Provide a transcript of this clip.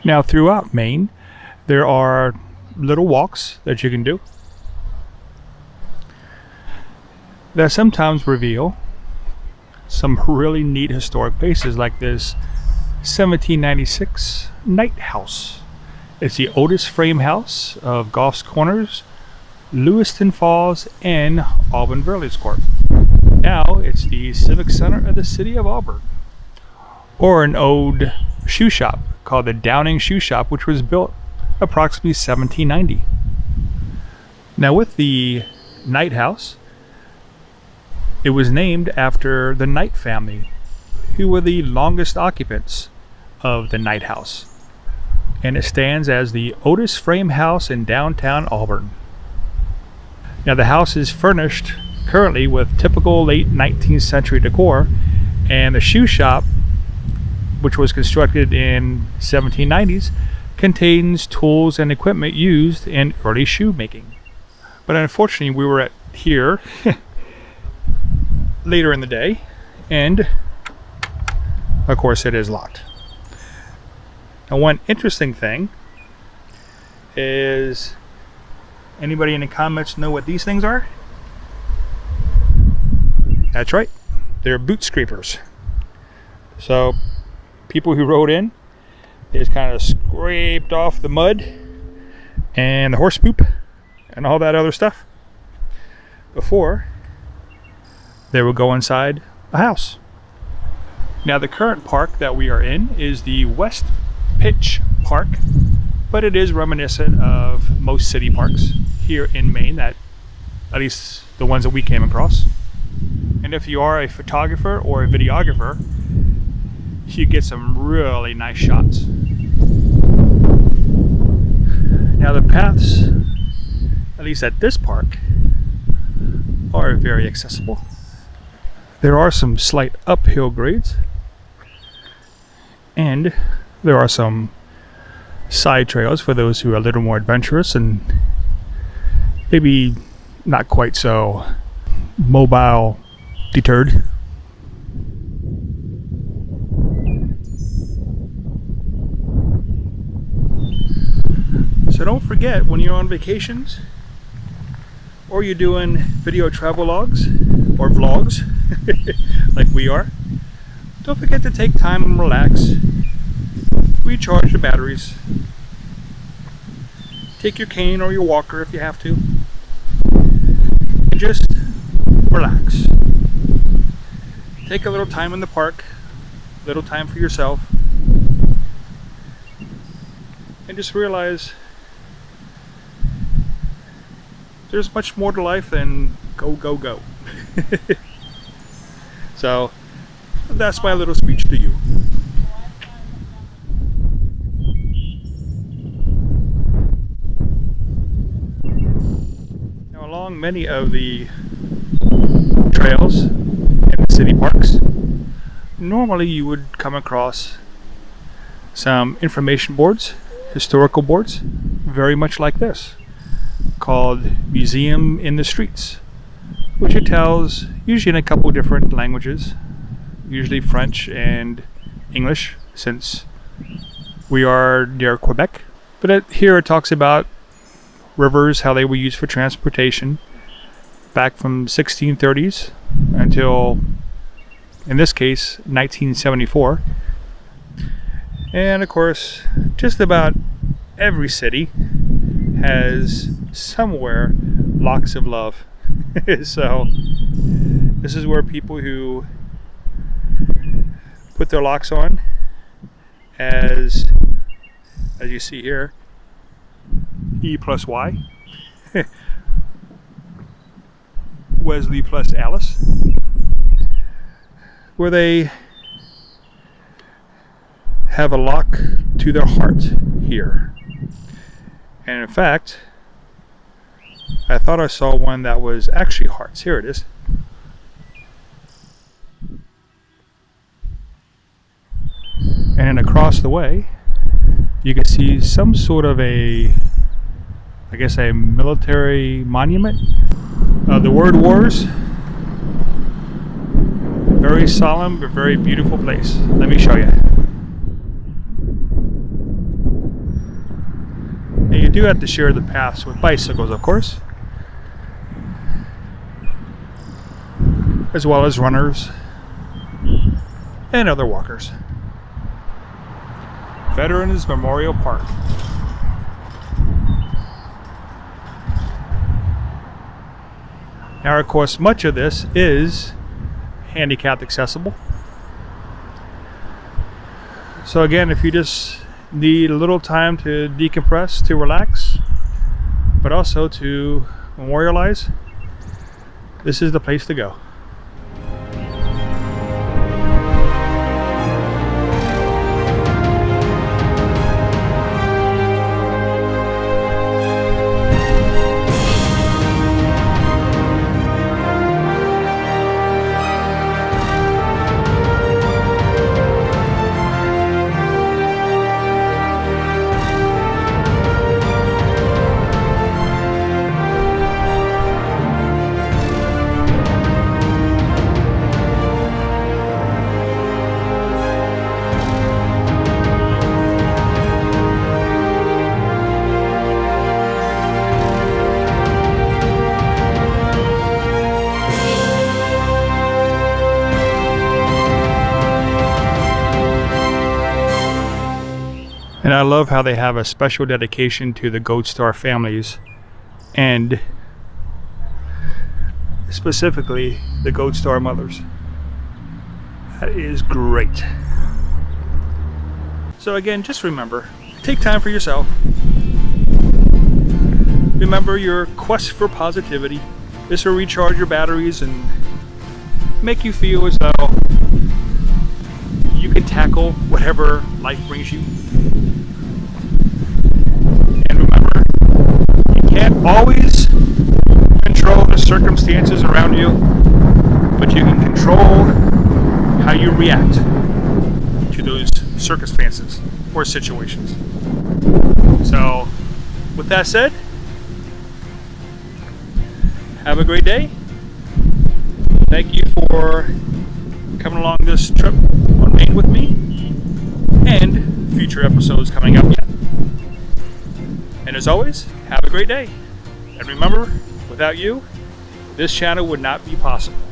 Now, throughout Maine, there are little walks that you can do that sometimes reveal some really neat historic places, like this 1796 Knight House. It's the oldest frame house of Goff's Corners, Lewiston Falls, and Auburn Village Court. Now it's the civic center of the city of Auburn. Or an old shoe shop called the Downing Shoe Shop, which was built approximately 1790. Now, with the Knight House, it was named after the Knight family, who were the longest occupants of the Knight House. And it stands as the oldest frame house in downtown Auburn. Now, the house is furnished currently with typical late 19th century decor, and the shoe shop, which was constructed in 1790s, contains tools and equipment used in early shoe making. But unfortunately, we were here later in the day, and of course it is locked. Now, one interesting thing is, anybody in the comments know what these things are? That's right, they're boot scrapers. So people who rode in, they just kind of scraped off the mud and the horse poop and all that other stuff before they would go inside a house. Now, the current park that we are in is the West Pitch Park, but it is reminiscent of most city parks here in Maine, that at least the ones that we came across. And if you are a photographer or a videographer, you get some really nice shots. Now, the paths, at least at this park, are very accessible. There are some slight uphill grades, and there are some side trails for those who are a little more adventurous and maybe not quite so mobile deterred. So don't forget, when you're on vacations or you're doing video travel logs or vlogs like we are, don't forget to take time and relax, recharge the batteries, take your cane or your walker if you have to, and just relax. Take a little time in the park, a little time for yourself, and just realize there's much more to life than go, go, go. So that's my little speech to you. Now, along many of the trails in the city parks, normally you would come across some information boards, historical boards, very much like this, called Museum in the Streets, which it tells usually in a couple different languages, usually French and English, since we are near Quebec. But here it talks about rivers, how they were used for transportation back from 1630s until, in this case, 1974. And of course, just about every city has somewhere locks of love. So this is where people who put their locks on, as you see here, E plus Y, Wesley plus Alice, where they have a lock to their heart here. And in fact, I thought I saw one that was actually hearts. Here it is. And then across the way, you can see some sort of a military monument. The word wars. Very solemn but very beautiful place. Let me show you. do have to share the paths with bicycles, of course, as well as runners and other walkers. Veterans Memorial Park. Now, of course, much of this is handicapped accessible. So again, if you just need a little time to decompress, to relax, but also to memorialize, this is the place to go. And I love how they have a special dedication to the Gold Star families, and specifically the Gold Star mothers. That is great. So again, just remember, take time for yourself. Remember your quest for positivity. This will recharge your batteries and make you feel as though you can tackle whatever life brings you. And remember, you can't always control the circumstances around you, but you can control how you react to those circumstances or situations. So, with that said, have a great day. Thank you for coming along this trip on Maine with me, and future episodes coming up yet. And as always, have a great day. And remember, without you, this channel would not be possible.